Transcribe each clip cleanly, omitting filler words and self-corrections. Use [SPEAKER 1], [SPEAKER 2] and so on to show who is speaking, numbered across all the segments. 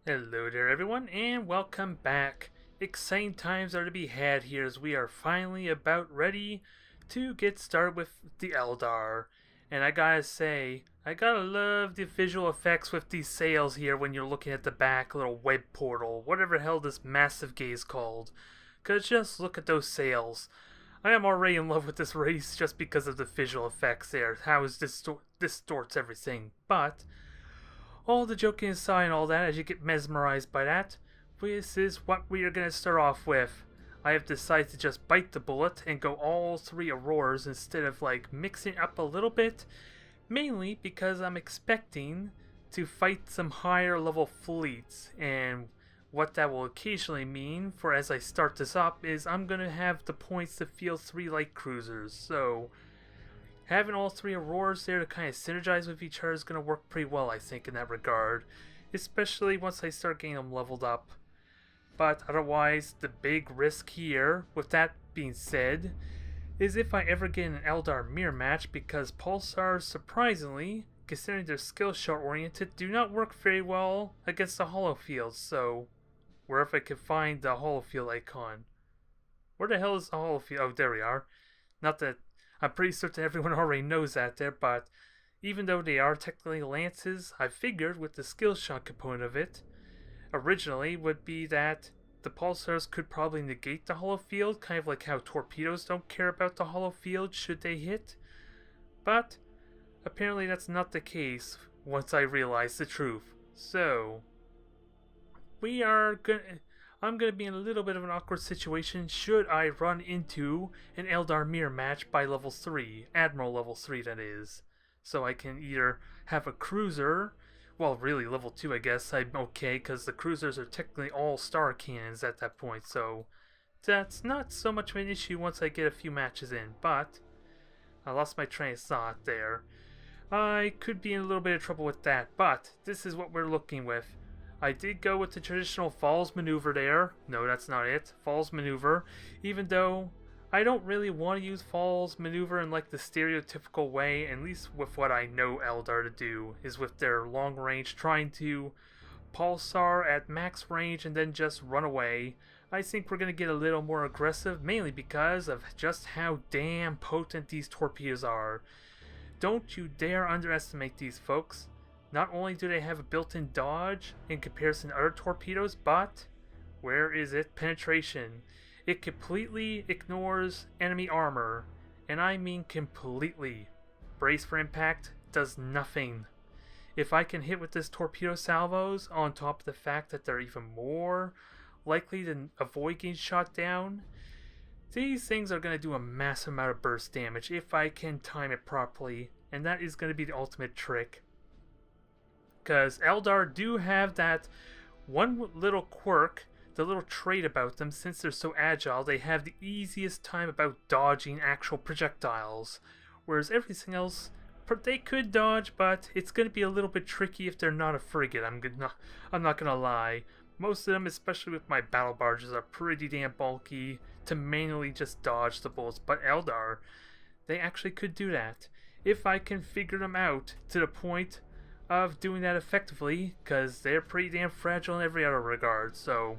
[SPEAKER 1] Hello there everyone and welcome back. Exciting times are to be had here as we are finally about ready to get started with the Eldar. And I gotta say, I gotta love the visual effects with these sails here when you're looking at the back little web portal, whatever the hell this massive gaze called. Cause just look at those sails. I am already in love with this race just because of the visual effects there, how it distorts everything. But all the joking aside and all that, as you get mesmerized by that, this is what we are going to start off with. I have decided to just bite the bullet and go all three Auroras instead of mixing up a little bit, mainly because I'm expecting to fight some higher level fleets, and what that will occasionally mean for as I start this up is I'm going to have the points to field three light cruisers, so having all three Auroras there to kind of synergize with each other is going to work pretty well, I think, in that regard. Especially once I start getting them leveled up. But otherwise, the big risk here, with that being said, is if I ever get an Eldar mirror match, because Pulsars, surprisingly, considering their skill shot oriented, do not work very well against the holofields, so wherever I can find the holofield icon. Where the hell is the holofield? Oh, there we are. Not that I'm pretty certain everyone already knows that there, but even though they are technically lances, I figured with the skill shot component of it, originally would be that the pulsars could probably negate the hollow field, kind of like how torpedoes don't care about the hollow field should they hit. But apparently that's not the case once I realized the truth. So I'm gonna be in a little bit of an awkward situation should I run into an Eldar mirror match by level 3, Admiral level 3 that is. So I can either have a cruiser, well really level 2 I guess I'm okay because the cruisers are technically all star cannons at that point, so that's not so much of an issue once I get a few matches in, but I lost my train of thought there. I could be in a little bit of trouble with that, but this is what we're looking with. I did go with the traditional falls maneuver there. No, that's not it. Falls maneuver. Even though I don't really want to use falls maneuver in like the stereotypical way, at least with what I know Eldar to do, is with their long range trying to pulsar at max range and then just run away. I think we're going to get a little more aggressive, mainly because of just how damn potent these torpedoes are. Don't you dare underestimate these folks. Not only do they have a built-in dodge in comparison to other torpedoes, but where is it? Penetration. It completely ignores enemy armor, and I mean completely. Brace for impact does nothing. If I can hit with this torpedo salvos, on top of the fact that they're even more likely to avoid getting shot down, these things are going to do a massive amount of burst damage if I can time it properly, and that is going to be the ultimate trick. Because Eldar do have that one little quirk, the little trait about them, since they're so agile, they have the easiest time about dodging actual projectiles. Whereas everything else, they could dodge, but it's going to be a little bit tricky if they're not a frigate, I'm not going to lie. Most of them, especially with my battle barges, are pretty damn bulky to manually just dodge the bullets. But Eldar, they actually could do that. If I can figure them out to the point of doing that effectively, because they're pretty damn fragile in every other regard, so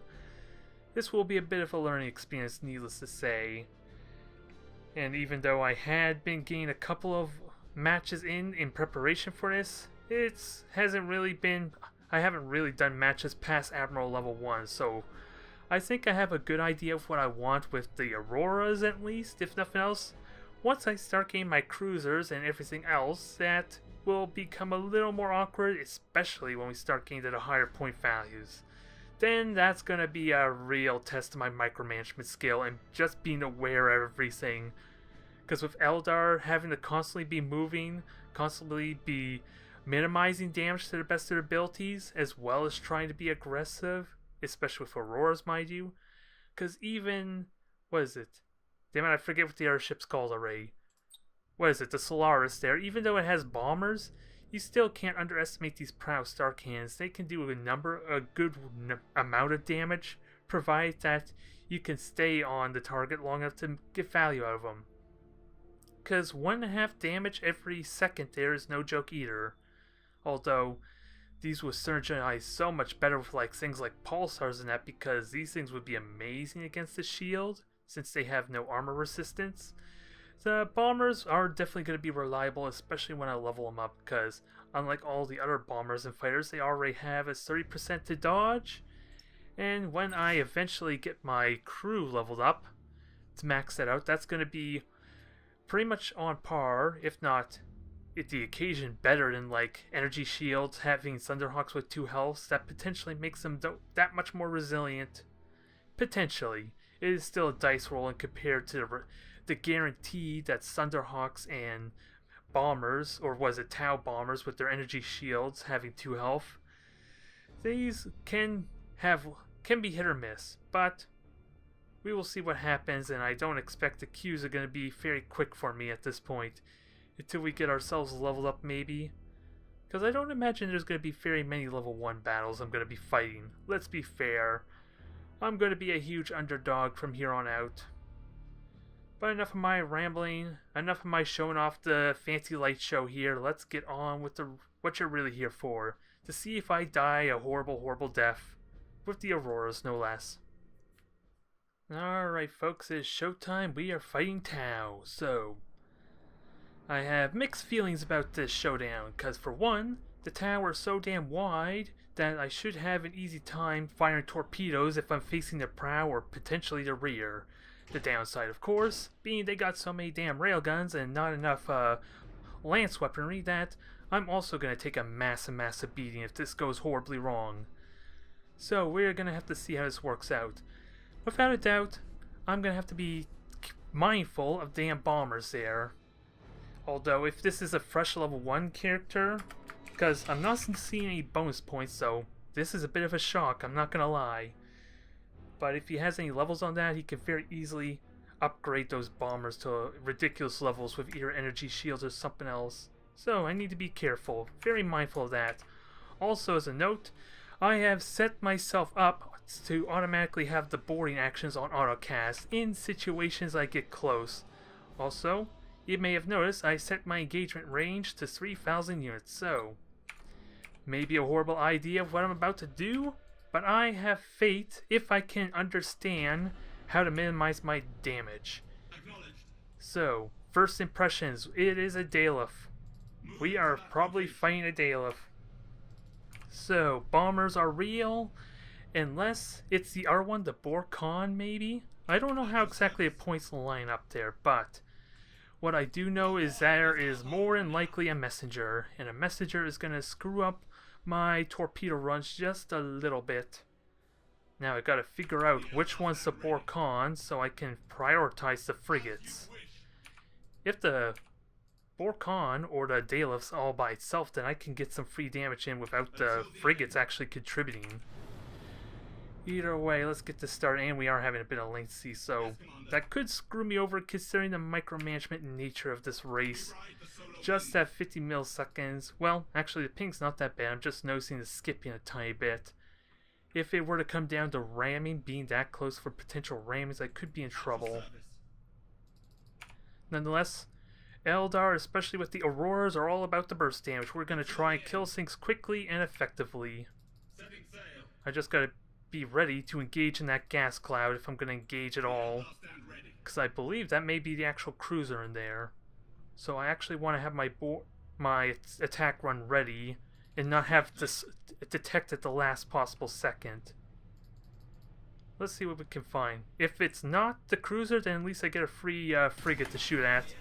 [SPEAKER 1] this will be a bit of a learning experience, needless to say. And even though I had been getting a couple of matches in preparation for this, I haven't really done matches past Admiral level 1, so I think I have a good idea of what I want with the Auroras at least, if nothing else. Once I start getting my cruisers and everything else, that will become a little more awkward, especially when we start getting to the higher point values. Then that's going to be a real test of my micromanagement skill and just being aware of everything. Because with Eldar having to constantly be moving, constantly be minimizing damage to the best of their abilities, as well as trying to be aggressive, especially with Auroras, mind you. Because even, what is it? Damn it, I forget what the other ship's called already. What is it, the Solaris there, even though it has bombers, you still can't underestimate these proud star cannons. They can do a good amount of damage, provided that you can stay on the target long enough to get value out of them. Because 1.5 damage every second there is no joke either. Although, these would synergize so much better with like things like pulsars and that, because these things would be amazing against the shield since they have no armor resistance. The bombers are definitely going to be reliable, especially when I level them up, because unlike all the other bombers and fighters, they already have a 30% to dodge. And when I eventually get my crew leveled up to max that out, that's going to be pretty much on par, if not at the occasion better than like energy shields, having Thunderhawks with 2 healths. That potentially makes them that much more resilient. Potentially. It is still a dice roll, and compared to the guarantee that Thunderhawks and bombers, or was it Tau bombers with their energy shields having 2 health, these can be hit or miss, but we will see what happens, and I don't expect the queues are going to be very quick for me at this point, until we get ourselves leveled up maybe, because I don't imagine there's going to be very many level 1 battles I'm going to be fighting. Let's be fair, I'm going to be a huge underdog from here on out. But enough of my rambling, enough of my showing off the fancy light show here. Let's get on with what you're really here for, to see if I die a horrible, horrible death, with the Auroras no less. Alright folks, it's showtime. We are fighting Tau. So, I have mixed feelings about this showdown, because for one, the Tau are so damn wide that I should have an easy time firing torpedoes if I'm facing the prow or potentially the rear. The downside, of course, being they got so many damn railguns and not enough lance weaponry that I'm also going to take a massive beating if this goes horribly wrong. So we're going to have to see how this works out. Without a doubt, I'm going to have to be mindful of damn bombers there. Although, if this is a fresh level 1 character, because I'm not seeing any bonus points, so this is a bit of a shock, I'm not going to lie. But if he has any levels on that, he can very easily upgrade those bombers to ridiculous levels with either energy shields or something else. So I need to be careful, very mindful of that. Also, as a note, I have set myself up to automatically have the boarding actions on autocast in situations I get close. Also, you may have noticed I set my engagement range to 3,000 units, so maybe a horrible idea of what I'm about to do, but I have faith if I can understand how to minimize my damage. So, first impressions, it is a Dalef. We are probably fighting a Dalef. So, bombers are real, unless it's the R1, the Borkon maybe? I don't know how exactly it points the line up there, but what I do know is there is more than likely a messenger, and a messenger is going to screw up my torpedo runs just a little bit. Now I gotta figure out which one's the Borkon so I can prioritize the frigates. If the Borkon or the Dalef's all by itself, then I can get some free damage in without the frigates actually contributing. Either way, let's get this started, and we are having a bit of latency, so that could screw me over considering the micromanagement nature of this race. Just at 50 milliseconds. Well, actually the ping's not that bad, I'm just noticing the skipping a tiny bit. If it were to come down to ramming, being that close for potential rammings, I could be in trouble. Nonetheless, Eldar, especially with the Auroras, are all about the burst damage. We're going to try and kill things quickly and effectively. I just gotta be ready to engage in that gas cloud if I'm going to engage at all, because I believe that may be the actual cruiser in there. So I actually want to have my attack run ready and not have to detect at the last possible second. Let's see what we can find. If it's not the cruiser, then at least I get a free frigate to shoot at.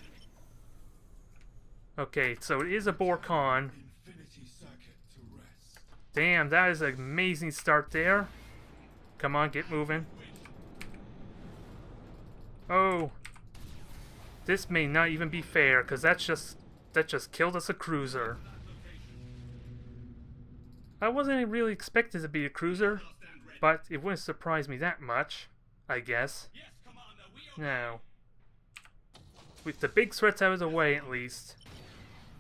[SPEAKER 1] Okay, so it is a Borkon. Damn, that is an amazing start there. Come on, get moving. Oh. This may not even be fair, because that just killed us a cruiser. I wasn't really expecting to be a cruiser, but it wouldn't surprise me that much, I guess. Now, with the big threats out of the way at least.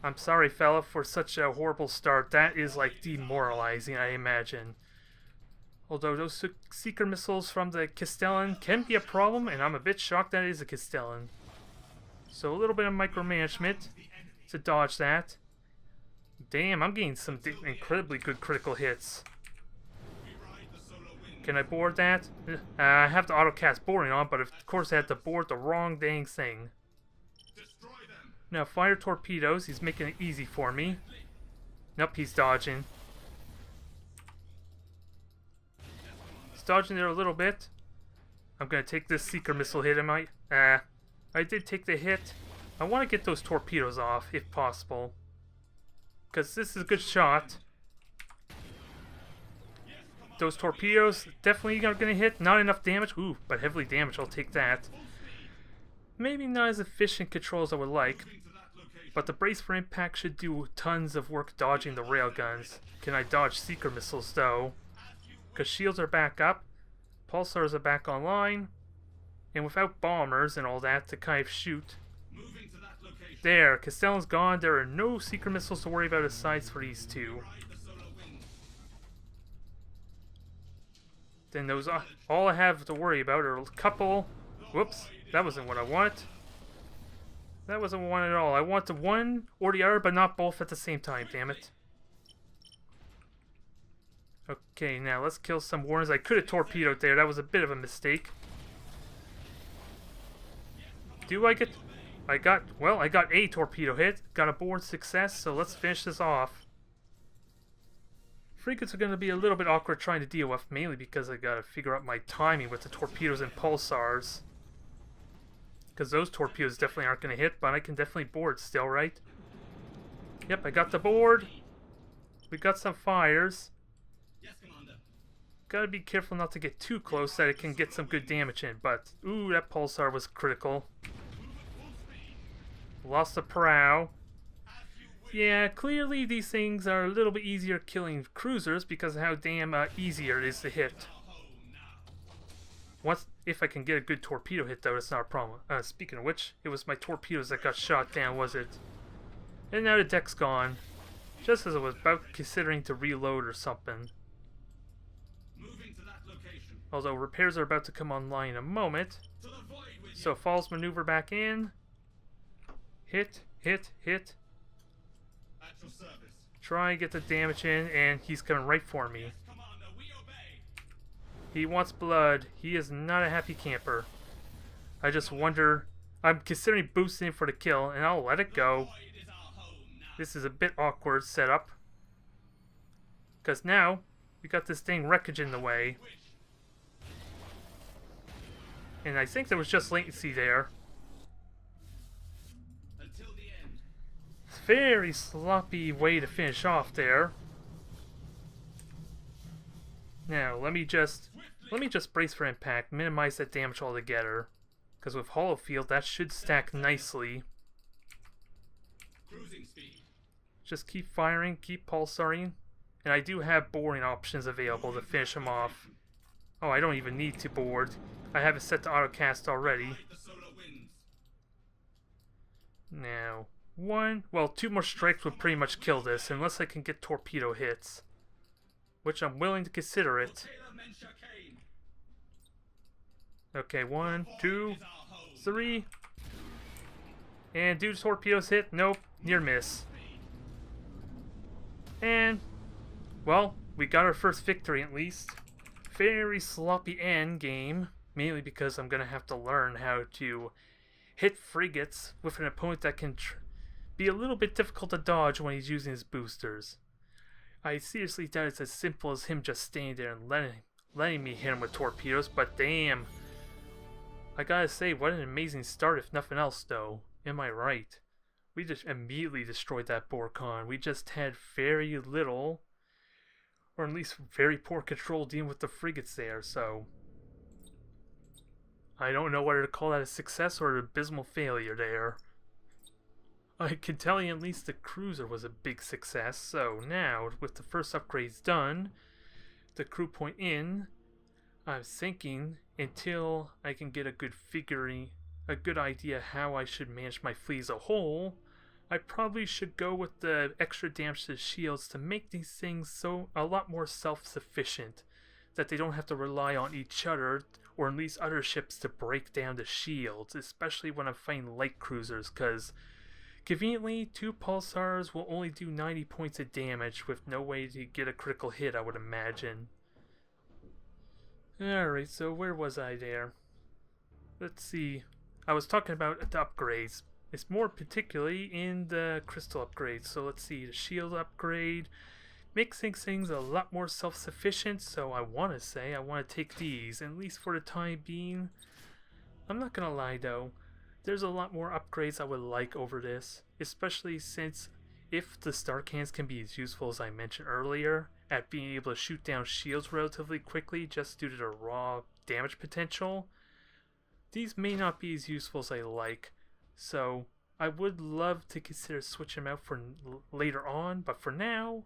[SPEAKER 1] I'm sorry, fella, for such a horrible start. That is like demoralizing, I imagine. Although those seeker missiles from the Castellan can be a problem, and I'm a bit shocked that it is a Castellan. So a little bit of micromanagement to dodge that. Damn, I'm getting some incredibly good critical hits. Can I board that? I have the autocast boarding on, but of course I have to board the wrong dang thing. Now, fire torpedoes. He's making it easy for me. Nope, he's dodging. He's dodging there a little bit. I'm gonna take this seeker missile hit, am I? I did take the hit. I want to get those torpedoes off, if possible. Because this is a good shot. Those torpedoes definitely are going to hit. Not enough damage. Ooh, but heavily damaged. I'll take that. Maybe not as efficient control as I would like. But the brace for impact should do tons of work dodging the railguns. Can I dodge seeker missiles, though? Because shields are back up. Pulsars are back online. And without bombers and all that to kind of shoot. There, Castellan's gone. There are no seeker missiles to worry about aside for these two. Then those, all I have to worry about are a couple. Whoops, that wasn't what I want. That wasn't one at all. I want the one or the other, but not both at the same time, damn it. Okay, now let's kill some warners. I could have torpedoed there. That was a bit of a mistake. Do I get... I got a torpedo hit. Got a board success, so let's finish this off. Frigates are going to be a little bit awkward trying to deal with, mainly because I got to figure out my timing with the torpedoes and pulsars. Because those torpedoes definitely aren't going to hit, but I can definitely board still, right? Yep, I got the board. We got some fires.
[SPEAKER 2] Yes, Commander.
[SPEAKER 1] Gotta be careful not to get too close that it can get some good damage in, but... Ooh, that pulsar was critical. Lost the prow. Yeah, clearly these things are a little bit easier killing cruisers because of how damn easier it is to hit. Once, if I can get a good torpedo hit though, it's not a problem. Speaking of which, it was my torpedoes that got shot down, was it? And now the deck's gone. Just as I was about considering to reload or something.
[SPEAKER 2] Moving to that location.
[SPEAKER 1] Although repairs are about to come online in a moment.
[SPEAKER 2] To the void with
[SPEAKER 1] So falls maneuver back in. Hit, hit, hit.
[SPEAKER 2] you. At your service.
[SPEAKER 1] Try and get the damage in, and he's coming right for me.
[SPEAKER 2] Yes, Commander, we obey.
[SPEAKER 1] He wants blood. He is not a happy camper. I just wonder... I'm considering boosting him for the kill, and I'll let it go.
[SPEAKER 2] Void is our home now.
[SPEAKER 1] This is a bit awkward setup. Because now, we got this thing wreckage in the way. And I think there was just latency there.
[SPEAKER 2] Until the end.
[SPEAKER 1] Very sloppy way to finish off there. Now, let me just brace for impact, minimize that damage altogether. Because with Hollow Field, that should stack nicely.
[SPEAKER 2] Cruising speed.
[SPEAKER 1] Just keep firing, keep pulsaring. And I do have boarding options available to finish him off. Oh, I don't even need to board. I have it set to autocast already.
[SPEAKER 2] Ride the solar winds.
[SPEAKER 1] Now, two more strikes would pretty much kill this, unless I can get torpedo hits. Which I'm willing to consider it.
[SPEAKER 2] Taylor Mencha Kane.
[SPEAKER 1] Okay, 1, 2,
[SPEAKER 2] Is our home.
[SPEAKER 1] 3. And do torpedoes hit? Nope, near miss. And, well, we got our first victory at least. Very sloppy end game, mainly because I'm going to have to learn how to hit frigates with an opponent that can be a little bit difficult to dodge when he's using his boosters. I seriously doubt it's as simple as him just standing there and letting me hit him with torpedoes, but damn. I gotta say, what an amazing start if nothing else though. Am I right? We just immediately destroyed that Borcon. We just had very little, or at least very poor control dealing with the frigates there, so... I don't know whether to call that a success or an abysmal failure there. I can tell you at least the cruiser was a big success, so now, with the first upgrades done, the crew point in, I'm thinking until I can get a good idea how I should manage my fleet as a whole, I probably should go with the extra damage to the shields to make these things a lot more self-sufficient, that they don't have to rely on each other or at least other ships to break down the shields, especially when I'm fighting light cruisers, because Conveniently, 2 pulsars will only do 90 points of damage with no way to get a critical hit, I would imagine. Alright, so where was I there? Let's see. I was talking about the upgrades. It's more particularly in the crystal upgrades. So let's see, the shield upgrade makes things a lot more self-sufficient, so I want to take these, at least for the time being. I'm not gonna lie though, there's a lot more upgrades I would like over this, especially since if the star cannons can be as useful as I mentioned earlier, at being able to shoot down shields relatively quickly just due to their raw damage potential, these may not be as useful as I like, so I would love to consider switching them out for later on, but for now,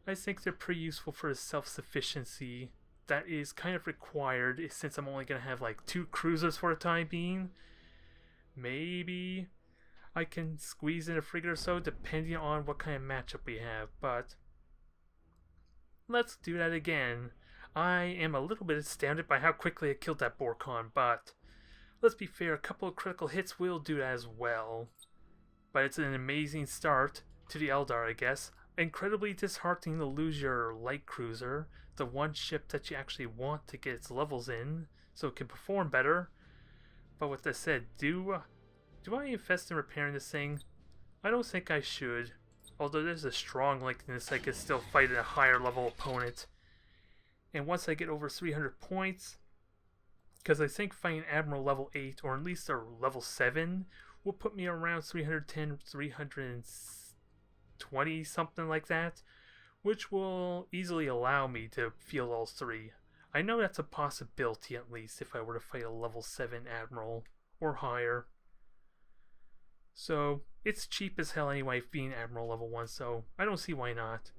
[SPEAKER 1] I think they're pretty useful for the self-sufficiency that is kind of required since I'm only going to have like 2 cruisers for the time being. Maybe I can squeeze in a frigate or so depending on what kind of matchup we have, but let's do that again. I am a little bit astounded by how quickly I killed that Borcon, but let's be fair, a couple of critical hits will do that as well. But it's an amazing start to the Eldar, I guess. Incredibly disheartening to lose your light cruiser, the one ship that you actually want to get its levels in, so it can perform better. But with that said, do I invest in repairing this thing? I don't think I should, although there's a strong likeliness I could still fight a higher level opponent. And once I get over 300 points, because I think fighting Admiral level 8, or at least a level 7, will put me around 310, 320, something like that, which will easily allow me to field all 3. I know that's a possibility at least if I were to fight a level 7 Admiral or higher. So it's cheap as hell anyway being Admiral level 1, so I don't see why not.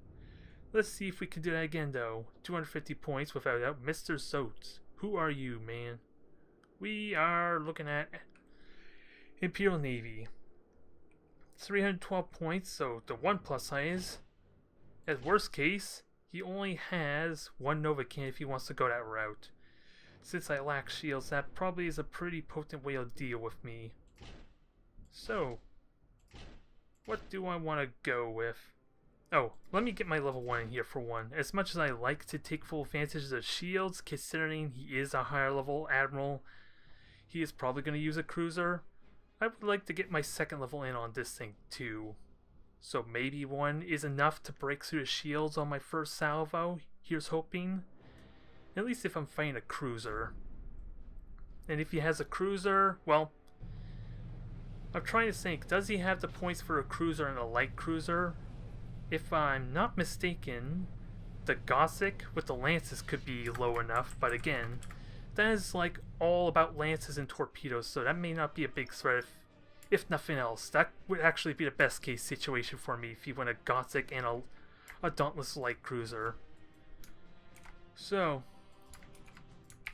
[SPEAKER 1] Let's see if we can do that again though. 250 points without a doubt. Mr. Sotes. Who are you, man? We are looking at Imperial Navy. 312 points, so the 1 plus size. At worst case, he only has 1 Nova Cannon if he wants to go that route. Since I lack shields, that probably is a pretty potent way to deal with me. So, what do I want to go with? Oh, let me get my level 1 in here for one. As much as I like to take full advantage of the shields, considering he is a higher level Admiral, he is probably going to use a cruiser. I would like to get my 2nd level in on this thing too. So maybe 1 is enough to break through the shields on my first salvo. Here's hoping. At least if I'm fighting a cruiser. And if he has a cruiser, well, I'm trying to think, does he have the points for a cruiser and a light cruiser? If I'm not mistaken, the Gothic with the lances could be low enough, but again, that is like all about lances and torpedoes, so that may not be a big threat if nothing else. That would actually be the best case situation for me if you went a Gothic and a Dauntless light cruiser. So,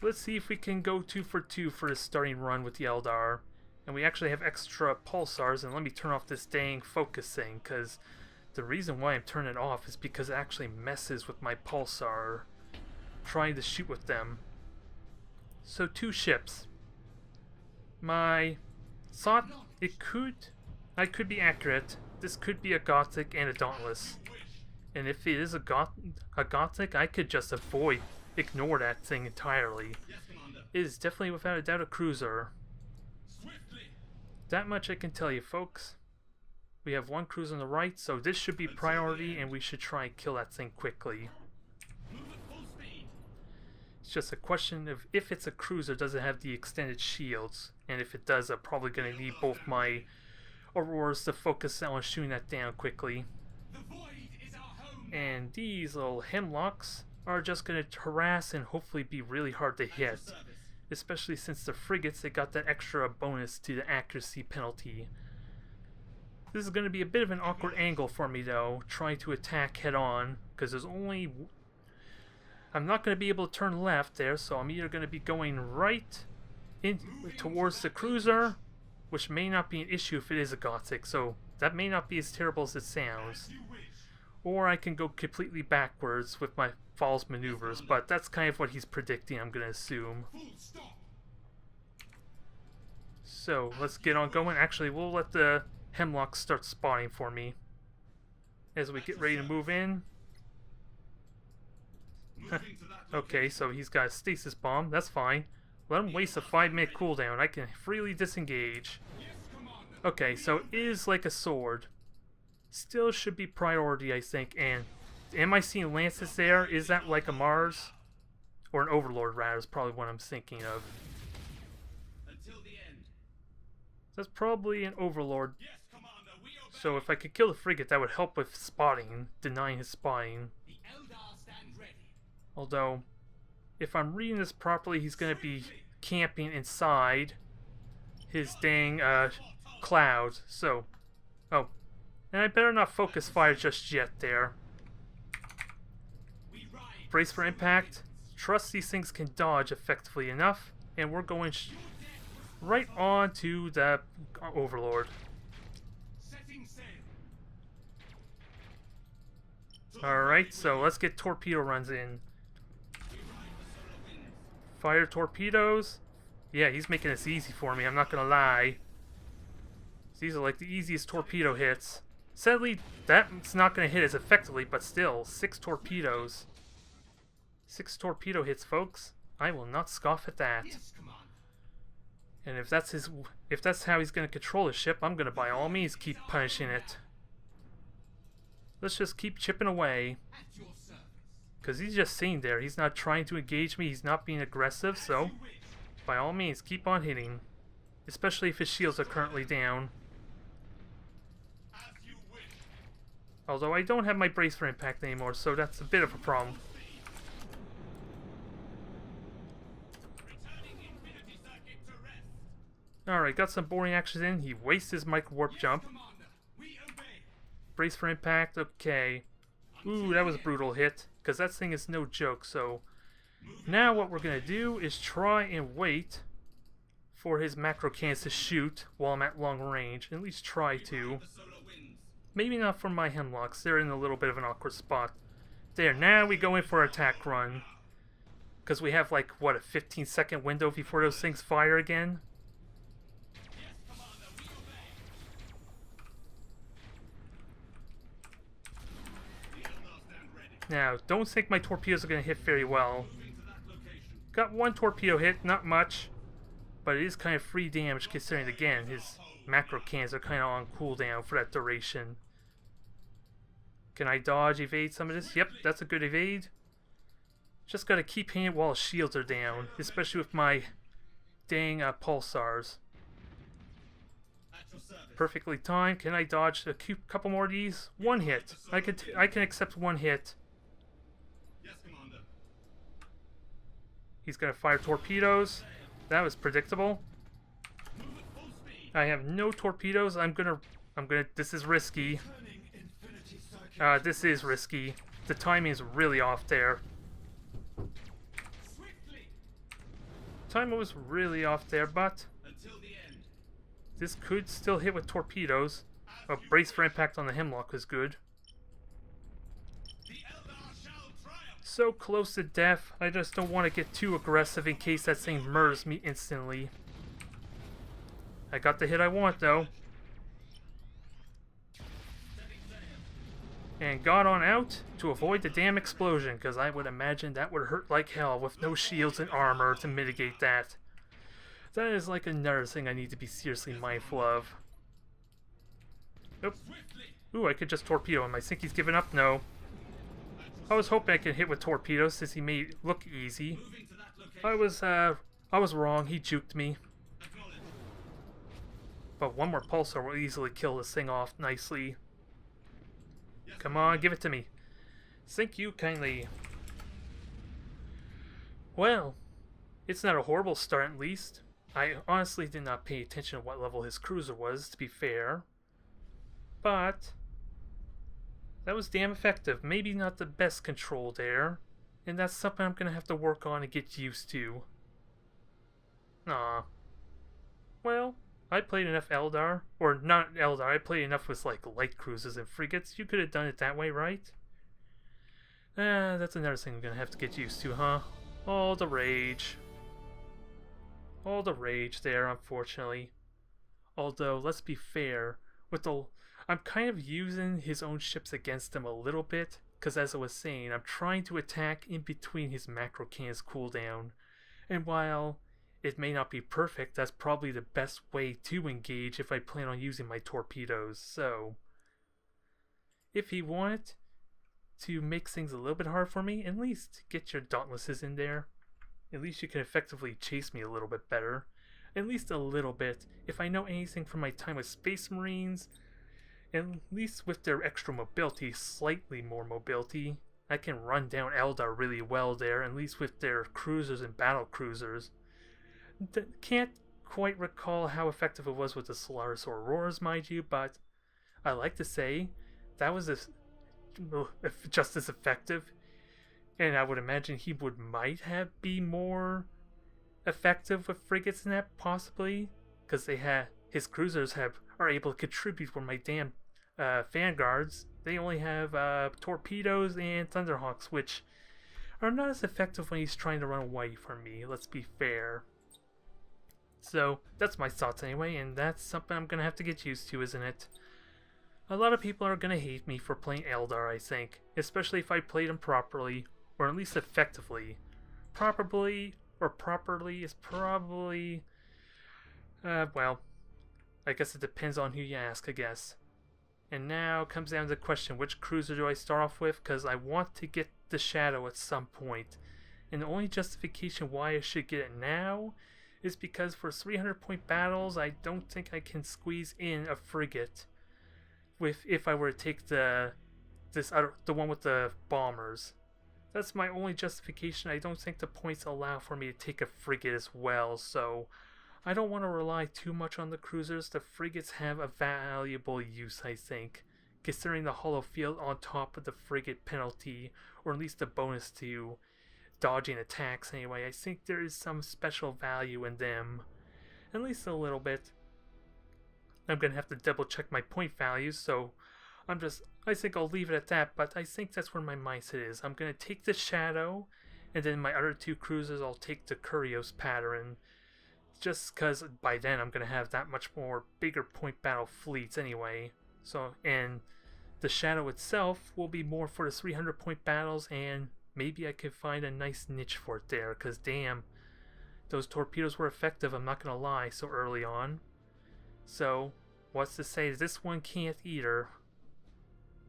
[SPEAKER 1] let's see if we can go 2 for 2 for the starting run with the Eldar. And we actually have extra pulsars, and let me turn off this dang focus thing, because the reason why I'm turning it off is because it actually messes with my pulsar trying to shoot with them. So 2 ships. My thought, I could be accurate. This could be a Gothic and a Dauntless. And if it is a Gothic, I could just ignore that thing entirely.
[SPEAKER 2] Yes, Commander.
[SPEAKER 1] It is definitely without a doubt a cruiser.
[SPEAKER 2] Swiftly.
[SPEAKER 1] That much I can tell you, folks. We have 1 cruiser on the right, so this should be priority, and we should try and kill that thing quickly.
[SPEAKER 2] Move at full speed.
[SPEAKER 1] It's just a question of if it's a cruiser, does it have the extended shields? And if it does, I'm probably going to need both my Auroras to focus on shooting that down quickly.
[SPEAKER 2] The void is our home.
[SPEAKER 1] And these little hemlocks are just going to harass and hopefully be really hard to hit.
[SPEAKER 2] Service.
[SPEAKER 1] Especially since the frigates, they got that extra bonus to the accuracy penalty. This is going to be a bit of an awkward angle for me though, trying to attack head on, because there's only... I'm not going to be able to turn left there, so I'm either going to be going right in towards the cruiser, which may not be an issue if it is a Gothic, so that may not be as terrible as it sounds.
[SPEAKER 2] You wish.
[SPEAKER 1] Or I can go completely backwards with my false maneuvers, but that's kind of what he's predicting, I'm going to assume.
[SPEAKER 2] Full stop.
[SPEAKER 1] So, let's get on going. Actually, we'll let the hemlock starts spawning for me. As we get ready to move in.
[SPEAKER 2] Moving to that
[SPEAKER 1] Okay, so he's got a stasis bomb. That's fine. Let him waste a 5-minute cooldown. I can freely disengage.
[SPEAKER 2] Yes, Commander.
[SPEAKER 1] Okay, so it is like a sword. Still should be priority, I think. And am I seeing lances there? Is that like a Mars? Or an Overlord, rather, is probably what I'm thinking of.
[SPEAKER 2] Until the end.
[SPEAKER 1] That's probably an Overlord.
[SPEAKER 2] Yes, Commander, we obey.
[SPEAKER 1] So if I could kill the frigate, that would help with spotting, denying his spotting.
[SPEAKER 2] The Eldar stand ready.
[SPEAKER 1] Although, if I'm reading this properly, he's going to be camping inside his dang cloud. So, oh, and I better not focus fire just yet there.
[SPEAKER 2] We ride.
[SPEAKER 1] Brace for impact. Trust these things can dodge effectively enough, and we're going right on to the Overlord.
[SPEAKER 2] Setting sail.
[SPEAKER 1] Alright, so let's get torpedo runs in.
[SPEAKER 2] We ride the solar winds.
[SPEAKER 1] Fire torpedoes. Yeah, he's making this easy for me, I'm not gonna lie. These are like the easiest torpedo hits. Sadly, that's not gonna hit as effectively, but still, 6 torpedoes. 6 torpedo hits, folks. I will not scoff at that.
[SPEAKER 2] Yes, Commander.
[SPEAKER 1] And if that's how he's gonna control his ship, I'm gonna by all means keep punishing it. Let's just keep chipping away.
[SPEAKER 2] At your service.
[SPEAKER 1] Because he's just sitting there. He's not trying to engage me. He's not being aggressive. So,
[SPEAKER 2] You wish.
[SPEAKER 1] by all means, keep on hitting. Especially if his shields are currently down.
[SPEAKER 2] As you wish.
[SPEAKER 1] Although I don't have my brace for impact anymore, so that's a bit of a problem.
[SPEAKER 2] Returning infinity circuit to rest.
[SPEAKER 1] Alright, got some boring actions in. He wastes his micro warp
[SPEAKER 2] Yes,
[SPEAKER 1] jump.
[SPEAKER 2] Commander. We obey.
[SPEAKER 1] Brace for impact, okay. Ooh, that was a brutal hit. Because that thing is no joke, so... Now what we're going to do is try and wait for his macro cannons to shoot while I'm at long range. At least try to.
[SPEAKER 2] The solar winds.
[SPEAKER 1] Maybe not for my hemlocks. They're in a little bit of an awkward spot. There, now we go in for attack run. Because we have like, what, a 15-second window before those things fire again?
[SPEAKER 2] Yes, Commander, we obey. The Eldar stand ready.
[SPEAKER 1] Now, don't think my torpedoes are going to hit very well.
[SPEAKER 2] Moving to that location.
[SPEAKER 1] Got 1 torpedo hit, not much. But it is kind of free damage considering, again, his macro cannons are kind of on cooldown for that duration. Can I dodge, evade some of this? Yep, that's a good evade. Just gotta keep hitting it while his shields are down, especially with my dang pulsars.
[SPEAKER 2] At your service.
[SPEAKER 1] Perfectly timed. Can I dodge a couple more of these? 1 hit. I can accept 1 hit.
[SPEAKER 2] Yes, Commander.
[SPEAKER 1] He's gonna fire torpedoes. That was predictable.
[SPEAKER 2] Move at full speed.
[SPEAKER 1] I have no torpedoes. I'm gonna. This is risky.
[SPEAKER 2] Turning infinity circuit.
[SPEAKER 1] This is risky. The timing is really off there.
[SPEAKER 2] Swiftly.
[SPEAKER 1] Timing was really off there, but
[SPEAKER 2] Until the end.
[SPEAKER 1] this could still hit with torpedoes. A
[SPEAKER 2] As you
[SPEAKER 1] brace for
[SPEAKER 2] wish.
[SPEAKER 1] impact on the hemlock was good.
[SPEAKER 2] The Eldar shall triumph.
[SPEAKER 1] So close to death. I just don't want to get too aggressive in case that thing murders me instantly. I got the hit I want though.
[SPEAKER 2] Setting sail.
[SPEAKER 1] And got on out to avoid the damn explosion, because I would imagine that would hurt like hell with no shields and armor to mitigate that. That is like another thing I need to be seriously mindful of. Nope.
[SPEAKER 2] Swiftly.
[SPEAKER 1] Ooh, I could just torpedo him. I think he's given up. No. I was hoping I could hit with torpedoes since he made it look easy.
[SPEAKER 2] Moving to that location.
[SPEAKER 1] I was wrong. He juked me.
[SPEAKER 2] Acknowledge.
[SPEAKER 1] But 1 more pulsar will easily kill this thing off nicely.
[SPEAKER 2] Yes,
[SPEAKER 1] Come on, give it to me. Thank you kindly. Well, it's not a horrible start at least. I honestly did not pay attention to what level his cruiser was, to be fair. But that was damn effective. Maybe not the best control there. And that's something I'm going to have to work on and get used to. Aw. Well, I played enough Eldar. Or not Eldar, I played enough with like light cruisers and frigates. You could have done it that way, right? That's another thing I'm going to have to get used to, huh? All the rage. All the rage there, unfortunately. Although, let's be fair. with the I'm kind of using his own ships against him a little bit, because as I was saying, I'm trying to attack in between his macro cannons cooldown. And while it may not be perfect, that's probably the best way to engage if I plan on using my torpedoes. So, if he wanted to make things a little bit hard for me, at least get your dauntlesses in there. At least you can effectively chase me a little bit better. At least a little bit. If I know anything from my time with Space Marines, at least with their extra mobility, slightly more mobility, I can run down Eldar really well there, at least with their cruisers and battle cruisers. Can't quite recall how effective it was with the Solaris Auroras, mind you, but I like to say that was just as effective. And I would imagine he might have be more effective with frigates than that, possibly, because his cruisers are able to contribute for my damn vanguards. They only have torpedoes and thunderhawks, which are not as effective when he's trying to run away from me. Let's be fair. So that's my thoughts anyway, and that's something I'm gonna have to get used to, isn't it? A lot of people are gonna hate me for playing Eldar, I think, especially if I played him properly, or at least effectively. Properly is probably, well, I guess it depends on who you ask, I guess. And now comes down to the question, which cruiser do I start off with? Because I want to get the Shadow at some point. And the only justification why I should get it now is because for 300-point battles, I don't think I can squeeze in a frigate if I were to take the one with the bombers. That's my only justification. I don't think the points allow for me to take a frigate as well, so I don't want to rely too much on the cruisers. The frigates have a valuable use, I think, considering the hollow field on top of the frigate penalty, or at least the bonus to dodging attacks anyway. I think there is some special value in them, at least a little bit. I'm going to have to double check my point values, so I think I'll leave it at that, but I think that's where my mindset is. I'm going to take the Shadow, and then my other two cruisers I'll take the Curios pattern, just because by then I'm going to have that much more bigger point battle fleets anyway. So, and the Shadow itself will be more for the 300-point battles, and maybe I could find a nice niche for it there, because damn, those torpedoes were effective, I'm not going to lie, so early on. So, what's to say this one can't either?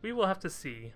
[SPEAKER 1] We will have to see.